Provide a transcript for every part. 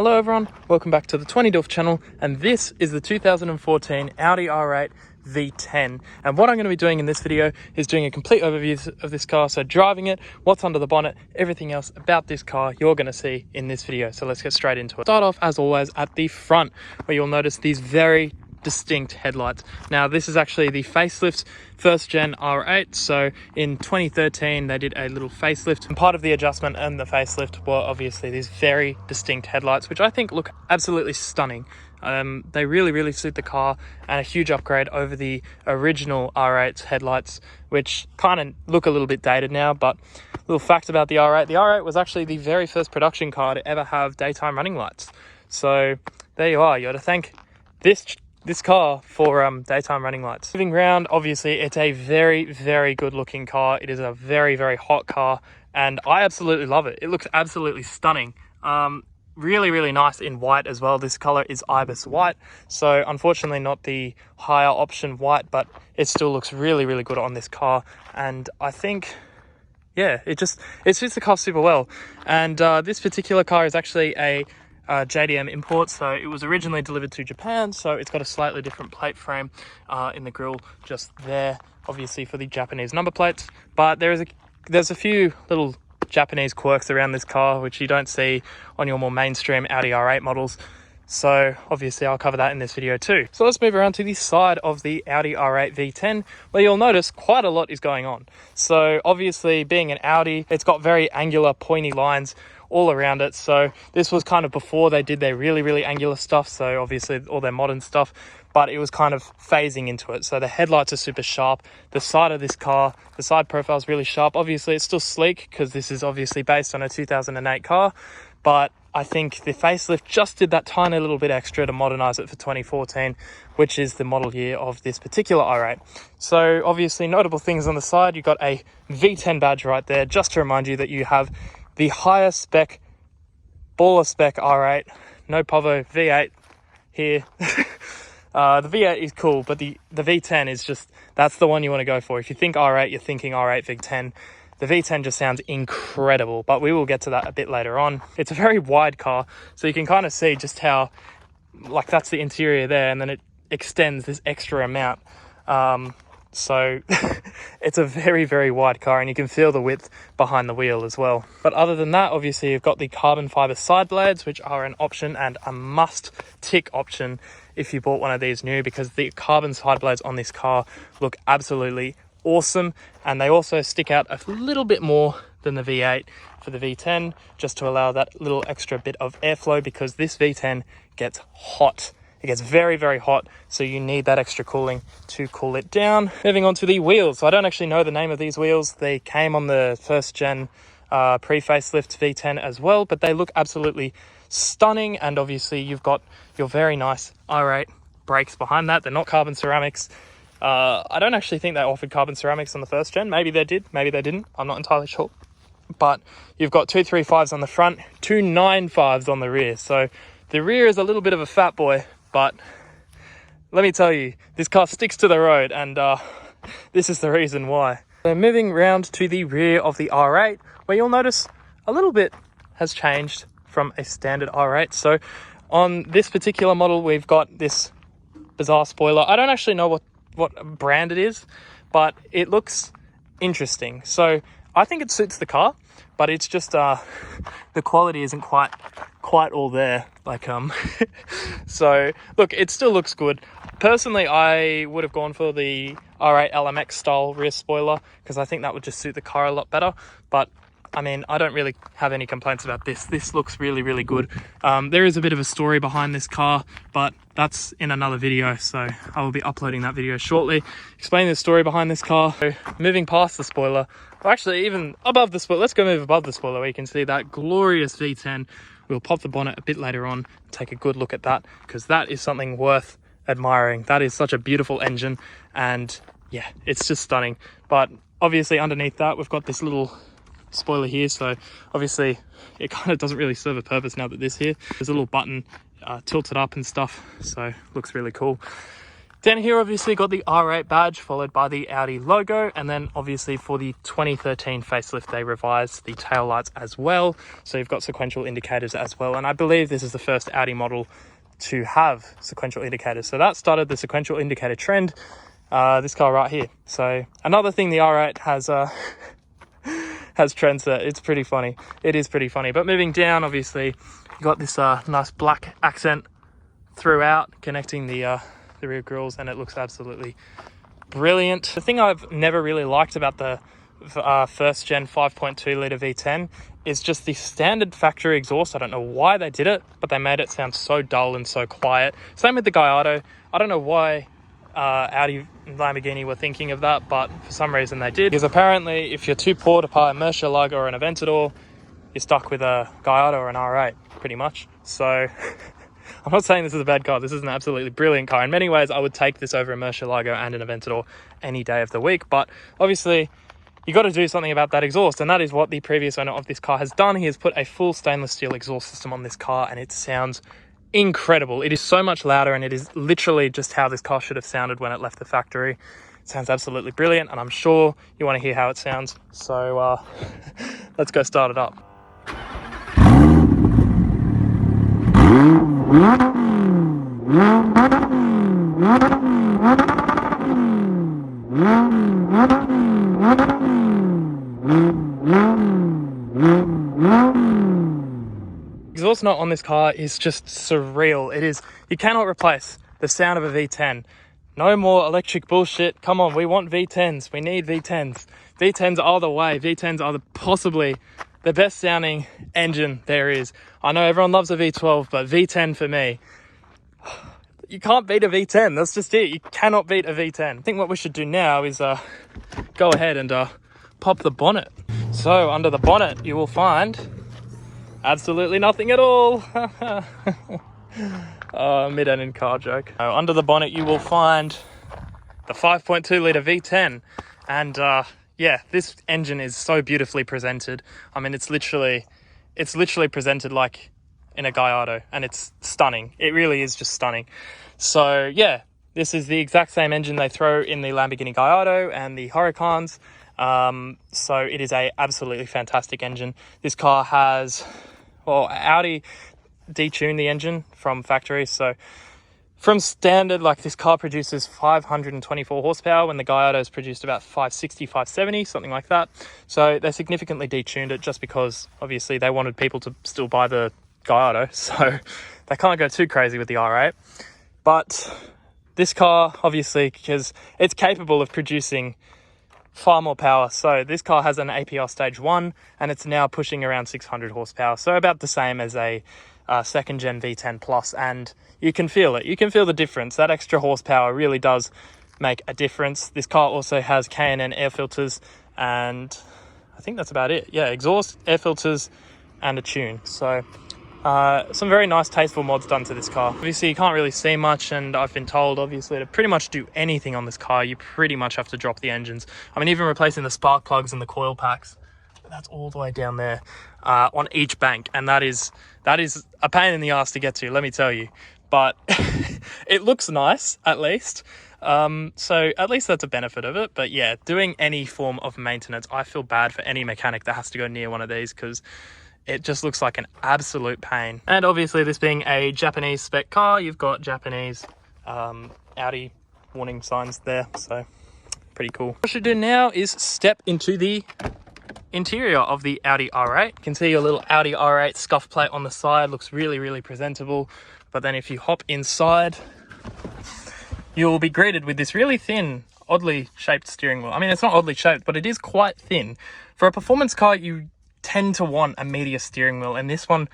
Hello everyone, welcome back to the 20 Dilf channel, and this is the 2014 Audi R8 V10. And what I'm going to be doing in this video is doing a complete overview of this car, so driving it, what's under the bonnet, everything else about this car you're going to see in this video. So let's get straight into it. Start off as always at the front, where you'll notice these very distinct headlights. Now this is actually the facelift first gen R8, so in 2013 they did a little facelift, and part of the adjustment and the facelift were obviously these very distinct headlights, which I think look absolutely stunning. They really suit the car, and a huge upgrade over the original R8's headlights, which kind of look a little bit dated now. But little fact about the R8 was actually the very first production car to ever have daytime running lights. So there you are, you got to thank this car for daytime running lights. Moving around, obviously it's a very good looking car. It is a very hot car, and I absolutely love it. It looks absolutely stunning. Really nice in white as well. This color is ibis white, so unfortunately not the higher option white, but it still looks really good on this car. And I think, yeah, it suits the car super well. And this particular car is actually a JDM import, so it was originally delivered to Japan, so it's got a slightly different plate frame in the grille just there, obviously for the Japanese number plates. But there's a few little Japanese quirks around this car which you don't see on your more mainstream Audi R8 models, so obviously I'll cover that in this video too. So let's move around to the side of the Audi R8 V10, where you'll notice quite a lot is going on. So obviously, being an Audi, it's got very angular pointy lines all around it. So this was kind of before they did their really angular stuff, so obviously all their modern stuff, but it was kind of phasing into it. So the headlights are super sharp. The side of this car, the side profile is really sharp. Obviously it's still sleek because this is obviously based on a 2008 car, but I think the facelift just did that tiny little bit extra to modernize it for 2014, which is the model year of this particular R8. So obviously notable things on the side, you've got a V10 badge right there, just to remind you that you have the higher spec, baller spec R8, no Povo V8 here. The V8 is cool, but the V10 is just, that's the one you want to go for. If you think R8, you're thinking R8 V10. The V10 just sounds incredible, but we will get to that a bit later on. It's a very wide car, so you can kind of see just how, like, that's the interior there, and then it extends this extra amount. So it's a very wide car, and you can feel the width behind the wheel as well. But other than that, obviously you've got the carbon fiber side blades, which are an option and a must tick option if you bought one of these new, because the carbon side blades on this car look absolutely awesome, and they also stick out a little bit more than the V8 for the V10, just to allow that little extra bit of airflow, because this V10 gets hot. It gets very hot, so you need that extra cooling to cool it down. Moving on to the wheels. So I don't actually know the name of these wheels. They came on the first gen pre-facelift V10 as well, but they look absolutely stunning. And obviously you've got your very nice R8 brakes behind that. They're not carbon ceramics. I don't actually think they offered carbon ceramics on the first gen. Maybe they did, maybe they didn't. I'm not entirely sure. But you've got 2 3.5s on the front, 2 9.5s on the rear. So the rear is a little bit of a fat boy, but let me tell you, this car sticks to the road, and this is the reason why. So moving around to the rear of the R8, where you'll notice a little bit has changed from a standard R8. So on this particular model, we've got this bizarre spoiler. I don't actually know what brand it is, but it looks interesting. So I think it suits the car, but it's just the quality isn't quite all there. Like so look, it still looks good. Personally, I would have gone for the R8 LMX style rear spoiler, because I think that would just suit the car a lot better. But I mean, I don't really have any complaints about this. This looks really good. There is a bit of a story behind this car, but that's in another video, so I will be uploading that video shortly, explaining the story behind this car. So moving past the spoiler, or actually even above the spoiler, let's go move above the spoiler, where you can see that glorious V10. We'll pop the bonnet a bit later on, take a good look at that, because that is something worth admiring. That is such a beautiful engine, and yeah, it's just stunning. But obviously underneath that, we've got this little spoiler here, so obviously it kind of doesn't really serve a purpose now that this here. There's a little button tilted up and stuff, so looks really cool. Down here, obviously, got the R8 badge, followed by the Audi logo. And then, obviously, for the 2013 facelift, they revised the taillights as well. So you've got sequential indicators as well. And I believe this is the first Audi model to have sequential indicators. So that started the sequential indicator trend, this car right here. So another thing the R8 has trends there. It's pretty funny. It is pretty funny. But moving down, obviously, you got this nice black accent throughout, connecting the rear grills, and it looks absolutely brilliant. The thing I've never really liked about the first gen 5.2 litre V10 is just the standard factory exhaust. I don't know why they did it, but they made it sound so dull and so quiet. Same with the Gallardo. I don't know why Audi and Lamborghini were thinking of that, but for some reason they did. Because apparently if you're too poor to buy a Murcielago or an Aventador, you're stuck with a Gallardo or an R8 pretty much. So I'm not saying this is a bad car. This is an absolutely brilliant car. In many ways, I would take this over a Murcielago and an Aventador any day of the week. But obviously, you got to do something about that exhaust. And that is what the previous owner of this car has done. He has put a full stainless steel exhaust system on this car, and it sounds incredible. It is so much louder, and it is literally just how this car should have sounded when it left the factory. It sounds absolutely brilliant, and I'm sure you want to hear how it sounds. So let's go start it up. Exhaust note on this car is just surreal. It is, you cannot replace the sound of a V10. No more electric bullshit. Come on, we want V10s. We need V10s. V10s are the way. V10s are possibly the best sounding engine there is. I know everyone loves a V12, but V10 for me, you can't beat a V10. That's just it. You cannot beat a V10. I think what we should do now is go ahead and pop the bonnet. So under the bonnet, you will find absolutely nothing at all. Mid-engine car joke. Under the bonnet, you will find the 5.2 litre V10. And yeah, this engine is so beautifully presented. I mean, it's literally presented like in a Gallardo, and it's stunning. It really is just stunning. So yeah, this is the exact same engine they throw in the Lamborghini Gallardo and the Huracans. So it is a absolutely fantastic engine. This car has, well, Audi detuned the engine from factory. So from standard, like this car produces 524 horsepower when the Gallardo's produced about 560, 570, something like that. So they significantly detuned it just because obviously they wanted people to still buy the Gallardo. So they can't go too crazy with the R8. But this car, obviously, because it's capable of producing far more power. So this car has an APR stage 1 and it's now pushing around 600 horsepower. So about the same as a second gen V10 Plus, and you can feel it. You can feel the difference. That extra horsepower really does make a difference. This car also has K&N air filters, and I think that's about it. Yeah, exhaust, air filters, and a tune. So some very nice tasteful mods done to this car. Obviously you can't really see much, and I've been told obviously to pretty much do anything on this car you pretty much have to drop the engines. I mean, even replacing the spark plugs and the coil packs, that's all the way down there on each bank, and that is a pain in the ass to get to, let me tell you. But it looks nice, at least. So at least that's a benefit of it. But yeah, doing any form of maintenance, I feel bad for any mechanic that has to go near one of these, because it just looks like an absolute pain. And obviously this being a Japanese spec car, you've got Japanese Audi warning signs there, so pretty cool. What I should do now is step into the interior of the Audi R8. You can see your little Audi R8 scuff plate on the side, looks really, really presentable. But then if you hop inside, you'll be greeted with this really thin, oddly shaped steering wheel. I mean, it's not oddly shaped, but it is quite thin. For a performance car, you tend to want a meatier steering wheel, and this one,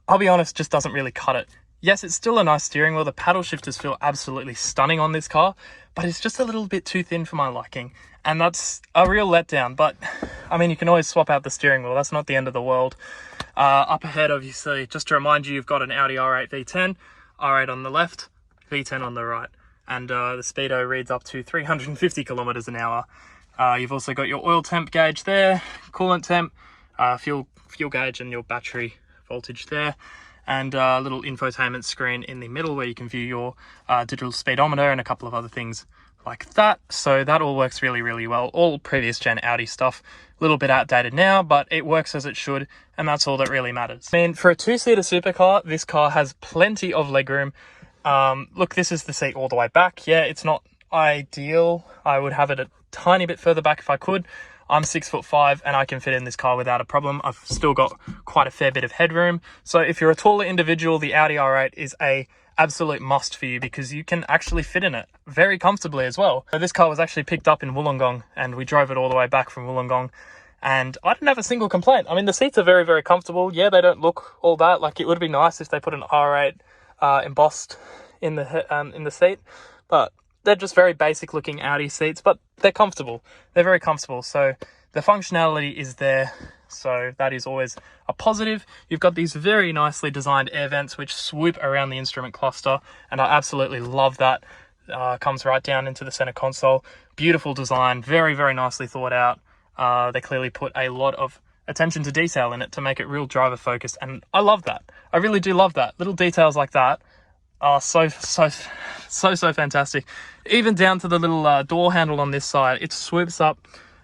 I'll be honest, just doesn't really cut it. Yes, it's still a nice steering wheel. The paddle shifters feel absolutely stunning on this car, but it's just a little bit too thin for my liking, and that's a real letdown. But I mean, you can always swap out the steering wheel. That's not the end of the world. Up ahead, obviously, just to remind you, you've got an Audi R8 V10, R8 on the left, V10 on the right, and the speedo reads up to 350 kilometers an hour. You've also got your oil temp gauge there, coolant temp, fuel gauge, and your battery voltage there. and a little infotainment screen in the middle where you can view your digital speedometer and a couple of other things like that. So that all works really, really well. All previous gen Audi stuff, a little bit outdated now, but it works as it should, and that's all that really matters. I mean, for a two-seater supercar, this car has plenty of legroom. Look, this is the seat all the way back. Yeah, it's not ideal. I would have it a tiny bit further back if I could. I'm 6'5" and I can fit in this car without a problem. I've still got quite a fair bit of headroom. So if you're a taller individual, the Audi R8 is a absolute must for you because you can actually fit in it very comfortably as well. So this car was actually picked up in Wollongong and we drove it all the way back from Wollongong, and I didn't have a single complaint. I mean, the seats are very, very comfortable. Yeah, they don't look all that. Like, it would be nice if they put an R8 embossed in the seat, but they're just very basic looking Audi seats, but they're comfortable. They're very comfortable. So the functionality is there. So that is always a positive. You've got these very nicely designed air vents which swoop around the instrument cluster, and I absolutely love that. Comes right down into the center console. Beautiful design, very, very nicely thought out. They clearly put a lot of attention to detail in it to make it real driver focused, and I love that. I really do love that. Little details like that are so fantastic. Even down to the little door handle on this side, it swoops up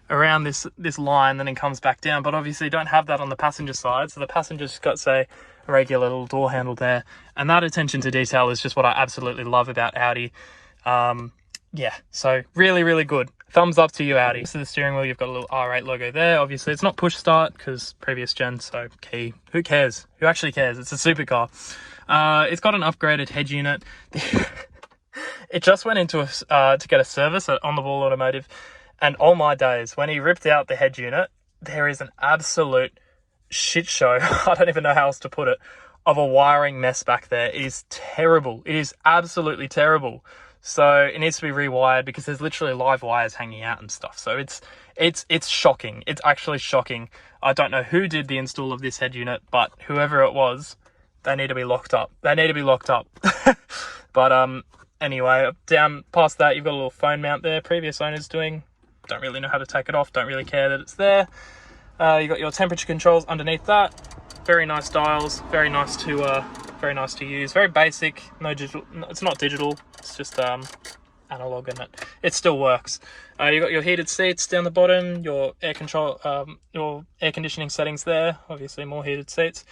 around this line, then it comes back down. But obviously you don't have that on the passenger side, so the passenger's got, say, a regular little door handle there, and that attention to detail is just what I absolutely love about Audi. Yeah, so really, really good. Thumbs up to you, Audi. So the steering wheel, you've got a little R8 logo there. Obviously it's not push start because previous gen, so key. Who cares? Who actually cares? It's a supercar. It's got an upgraded head unit. It just went into to get a service at On The Ball Automotive, and oh my days, when he ripped out the head unit, there is an absolute shit show. I don't even know how else to put it, of a wiring mess back there. It is terrible. It is absolutely terrible. So it needs to be rewired because there's literally live wires hanging out and stuff. So it's shocking. It's actually shocking. I don't know who did the install of this head unit, but whoever it was, they need to be locked up. They need to be locked up. But anyway, down past that, you've got a little phone mount there. Previous owners doing. Don't really know how to take it off. Don't really care that it's there. You got your temperature controls underneath that. Very nice dials. Very nice to use. Very basic. No digital. It's not digital. It's just analog, and it still works. You got your heated seats down the bottom, your air conditioning settings there, obviously more heated seats,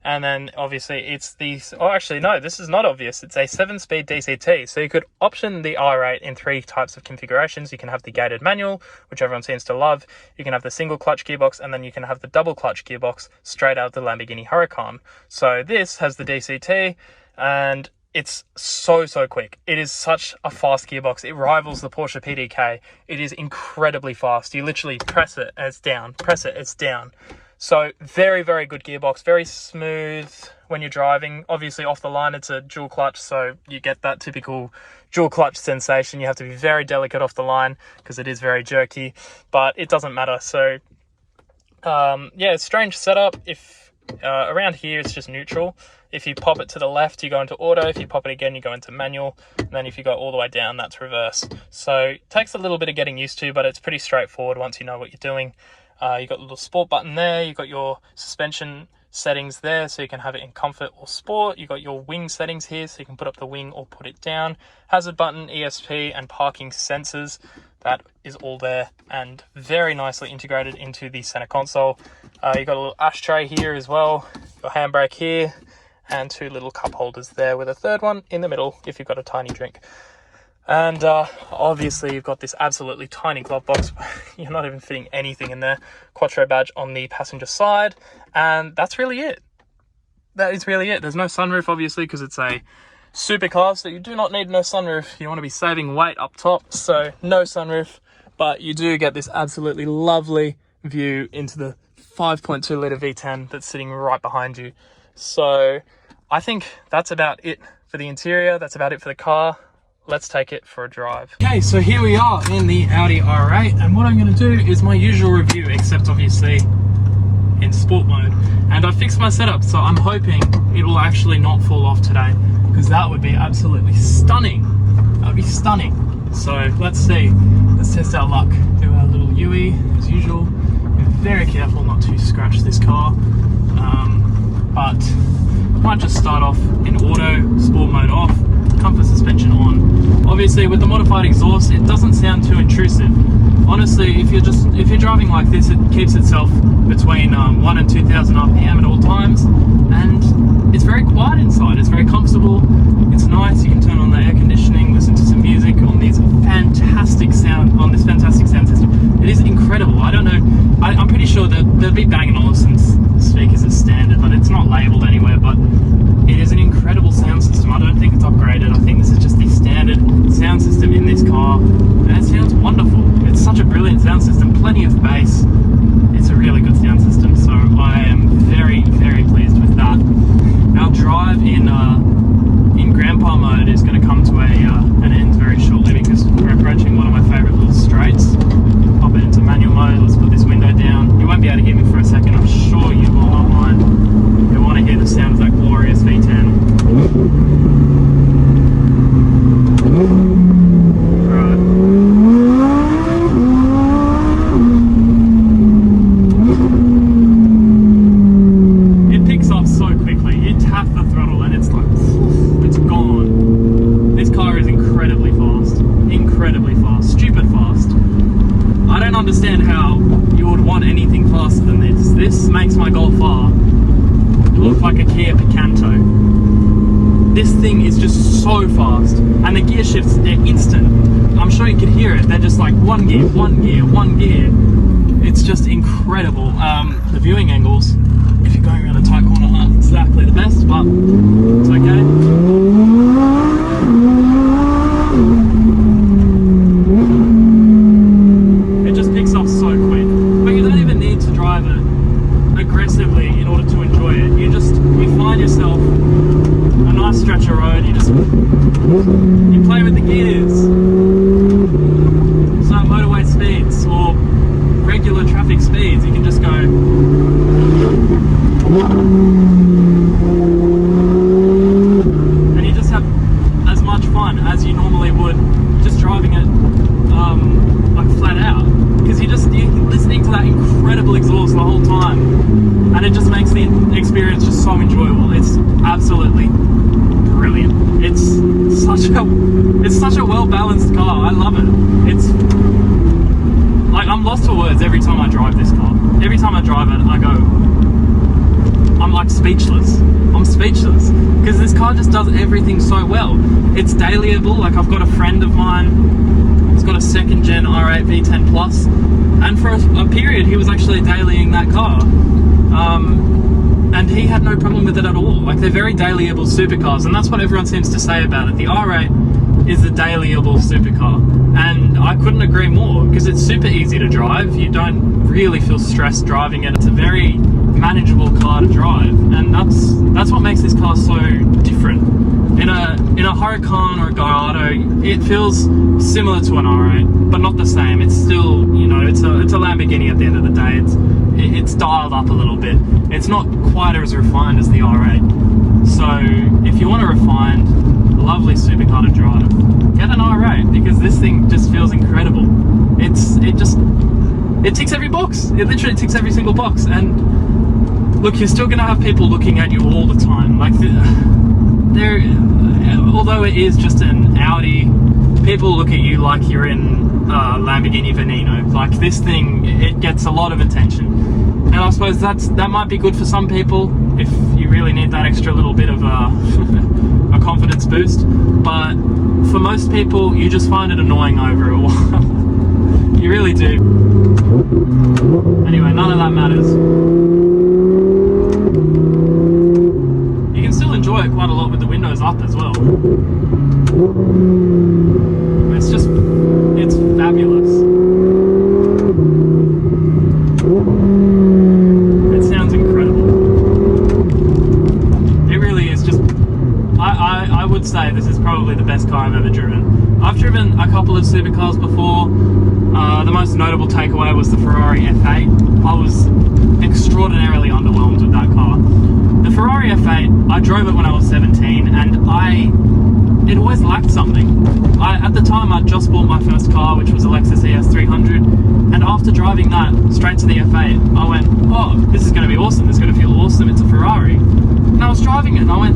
and then obviously it's these. Oh, actually no, this is not obvious. It's a 7-speed DCT, so you could option the R8 in 3 types of configurations. You can have the gated manual, which everyone seems to love. You can have the single clutch gearbox, and then you can have the double clutch gearbox straight out of the Lamborghini Huracan. So this has the DCT, and it's so quick. It is such a fast gearbox. It rivals the Porsche PDK. It is incredibly fast. You literally press it and it's down. Press it, it's down. So very, very good gearbox. Very smooth when you're driving. Obviously off the line it's a dual clutch, so you get that typical dual clutch sensation. You have to be very delicate off the line because it is very jerky, but it doesn't matter. So yeah, it's a strange setup. If around here it's just neutral. If you pop it to the left, you go into auto. If you pop it again, you go into manual. And then if you go all the way down, that's reverse. So it takes a little bit of getting used to, but it's pretty straightforward once you know what you're doing. You got the little sport button there. You got your suspension settings there, so you can have it in comfort or sport. You got your wing settings here, so you can put up the wing or put it down. Hazard button, ESP, and parking sensors. That is all there and very nicely integrated into the center console. You got a little ashtray here as well. Your handbrake here. And 2 little cup holders there with a third one in the middle if you've got a tiny drink. And obviously you've got this absolutely tiny glove box. You're not even fitting anything in there. Quattro badge on the passenger side, and that's really it. That is really it. There's no sunroof obviously because it's a supercar, so you do not need no sunroof. You want to be saving weight up top, so no sunroof, but you do get this absolutely lovely view into the 5.2 litre V10 that's sitting right behind you. So I think that's about it for the interior. That's about it for the car. Let's take it for a drive. Okay, so here we are in the Audi R8, and what I'm going to do is my usual review, except obviously in sport mode. And I fixed my setup, so I'm hoping it will actually not fall off today, because that would be absolutely stunning. That would be stunning. So let's see. Let's test our luck. Do our little UE as usual. Be very careful not to scratch this car. but might just start off in auto, sport mode off, comfort suspension on. Obviously with the modified exhaust, it doesn't sound too intrusive. Honestly, if you're driving like this, it keeps itself between 1 and 2,000 RPM at all times, and it's very quiet inside. It's very comfortable. It's nice. You can turn on the air conditioning, listen to some music on this fantastic sound system. It is incredible. I don't know. I'm pretty sure that they'll be Bang & Olufsen's speakers as standard, but it's not labelled anywhere. But it is an incredible sound system. I don't think it's upgraded. I think this is just the standard sound system in this car, and it sounds wonderful. It's such a brilliant sound system. Plenty of bass. It's a really good sound system. So I am very, very pleased with that. Our drive in Grandpa mode is going to come to an end very shortly because we're approaching one of my favourite little straights. Pop it into manual mode. Let's put this window down. You won't be able to hear me for a second. I'm sure you will not mind. You want to hear the sound of that glorious V10. Understand how you would want anything faster than this. This makes my Golf R look like a Kia Picanto. This thing is just so fast, and the gear shifts, they're instant. I'm sure you could hear it. They're just like one gear, one gear, one gear. It's just incredible. The viewing angles, if you're going around a tight corner, aren't exactly the best, but it's okay. Aggressively in order to enjoy it. You find yourself a nice stretch of road, you play with the gears, some motorway speeds or regular traffic speeds, you can just go and you just have as much fun as you normally would just driving it like flat out, because you're listening to that incredible exhaust the whole time, and it just makes the experience just so enjoyable. It's absolutely brilliant. It's such a well-balanced car. I love it. It's like, I'm lost for words every time I drive this car. Every time I drive it, I go, I'm like speechless. I'm speechless because this car just does everything so well. It's dailyable. Like, I've got a friend of mine, he's got a 2nd gen R8 V10 Plus, and for a period he was actually dailying that car, and he had no problem with it at all. Like, they're very dailyable supercars, and that's what everyone seems to say about it. The R8 is the dailyable supercar, and I couldn't agree more, because it's super easy to drive. You don't really feel stressed driving it. It's a very manageable car to drive, and that's what makes this car so different. In a Huracan or a Gallardo, it feels similar to an R8, but not the same. It's still, you know, it's a Lamborghini at the end of the day. It's dialed up a little bit. It's not quite as refined as the R8. So if you want a refined, lovely supercar to drive, get an R8, because this thing just feels incredible. It ticks every box. It literally ticks every single box. And look, you're still gonna have people looking at you all the time. Like, although it is just an Audi, people look at you like you're in Lamborghini Veneno. Like, this thing, it gets a lot of attention, and I suppose that might be good for some people if you really need that extra little bit of a confidence boost. But for most people, you just find it annoying over a while. You really do. Anyway, none of that matters. You can still enjoy it quite a lot with the windows up as well. It's fabulous. It sounds incredible. It really is just, I would say this is probably the best car I've ever driven. I've driven a couple of supercars before. The most notable takeaway was the Ferrari F8. I was extraordinarily underwhelmed with that car. The Ferrari F8, I drove it when I was 17, and it always lacked something. At the time, I'd just bought my first car, which was a Lexus ES300, and after driving that straight to the F8, I went, oh, this is going to be awesome, it's going to feel awesome, it's a Ferrari. And I was driving it and I went,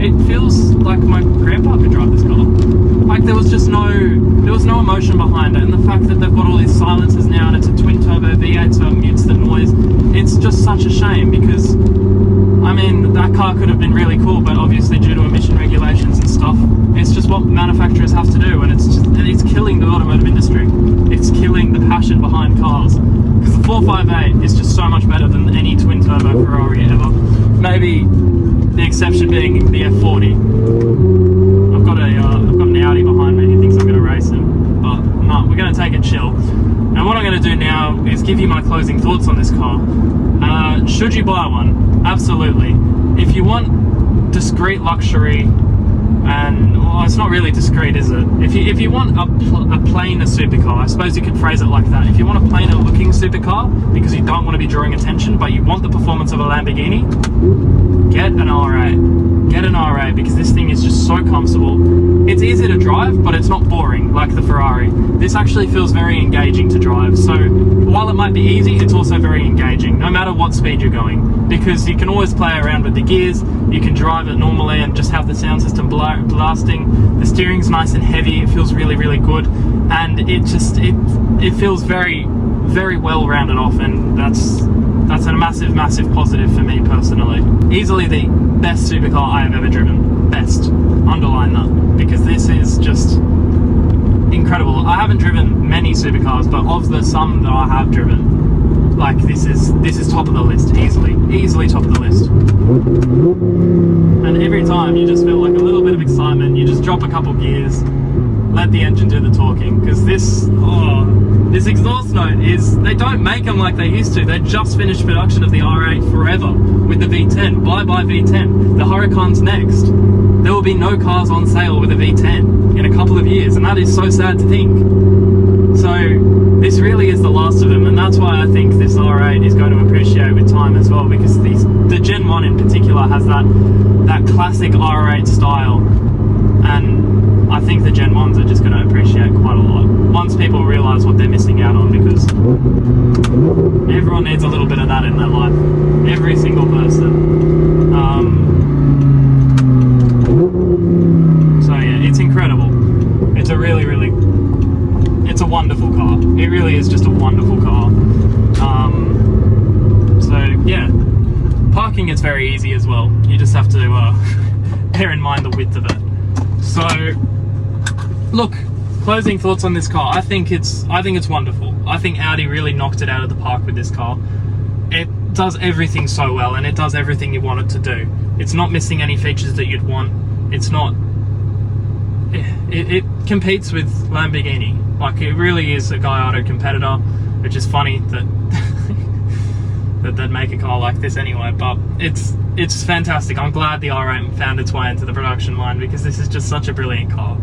it feels like my grandpa could drive this car. Like there was no emotion behind it, and the fact that they've got all these silencers now and it's a twin turbo V8 so it mutes the noise, it's just such a shame because I mean that car could have been really cool, but obviously due to emission regulations and stuff, it's just what manufacturers have to do, and it's killing the automotive industry. It's killing the passion behind cars, because the 458 is just so much better than any twin turbo Ferrari ever. Maybe the exception being the F40. I've got an Audi behind me. He thinks I'm going to race him, but no, we're going to take it chill. And what I'm going to do now is give you my closing thoughts on this car. Should you buy one? Absolutely. If you want discreet luxury, and well, it's not really discreet, is it? If you want a plainer supercar, I suppose you could phrase it like that. If you want a plainer looking supercar because you don't want to be drawing attention, but you want the performance of a Lamborghini, get an R8. Get an R8 because this thing is just so comfortable. It's easy to drive, but it's not boring like the Ferrari. This actually feels very engaging to drive. So while it might be easy, it's also very engaging, no matter what speed you're going, because you can always play around with the gears. You can drive it normally and just have the sound system blasting. The steering's nice and heavy. It feels really, really good, and it feels very, very well rounded off, and that's a massive, massive positive for me personally. Easily the best supercar I have ever driven. Best. Underline that. Because this is just incredible. I haven't driven many supercars, but of the some that I have driven, like this is top of the list. Easily top of the list. And every time you just feel like a little bit of excitement. You just drop a couple gears, let the engine do the talking, because this exhaust note they don't make them like they used to. They just finished production of the R8 forever with the V10. Bye V10. The Huracan's next. There will be no cars on sale with a V10 in a couple of years, and that is so sad to think. So this really is the last of them, and that's why I think this R8 is going to appreciate with time as well, because the Gen 1 in particular has that classic R8 style, and I think the Gen 1s are just going to appreciate quite a lot once people realise what they're missing out on, because everyone needs a little bit of that in their life. Every single person. So yeah, it's incredible. It's a really, really, it's a wonderful car. It really is just a wonderful car. So yeah, parking is very easy as well. You just have to bear in mind the width of it. So look, closing thoughts on this car. I think it's wonderful. I think Audi really knocked it out of the park with this car. It does everything so well, and it does everything you want it to do. It's not missing any features that you'd want. It's not. It competes with Lamborghini. Like, it really is a Gallardo competitor, which is funny that that they'd make a car like this anyway. But it's fantastic. I'm glad the R8 found its way into the production line, because this is just such a brilliant car.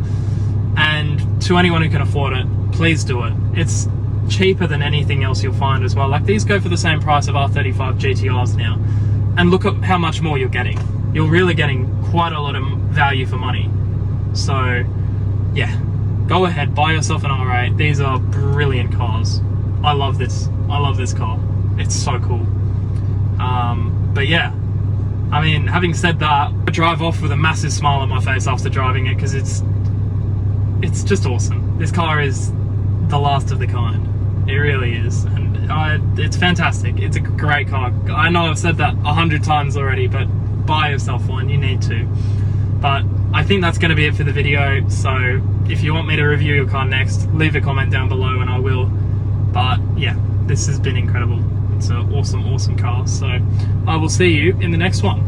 And to anyone who can afford it, please do it. It's cheaper than anything else you'll find as well. Like, these go for the same price of R35 GTRs now, and look at how much more you're getting. You're really getting quite a lot of value for money. So yeah, go ahead, buy yourself an R8. These are brilliant cars. I love this car. It's so cool. But yeah, I mean, having said that, I drive off with a massive smile on my face after driving it, because it's just awesome. This car is the last of the kind. It really is, and it's fantastic. It's a great car. I know I've said that 100 times already, but buy yourself one. You need to. But I think that's going to be it for the video. So if you want me to review your car next, leave a comment down below and I will. But yeah, this has been incredible. It's an awesome, awesome car. So I will see you in the next one.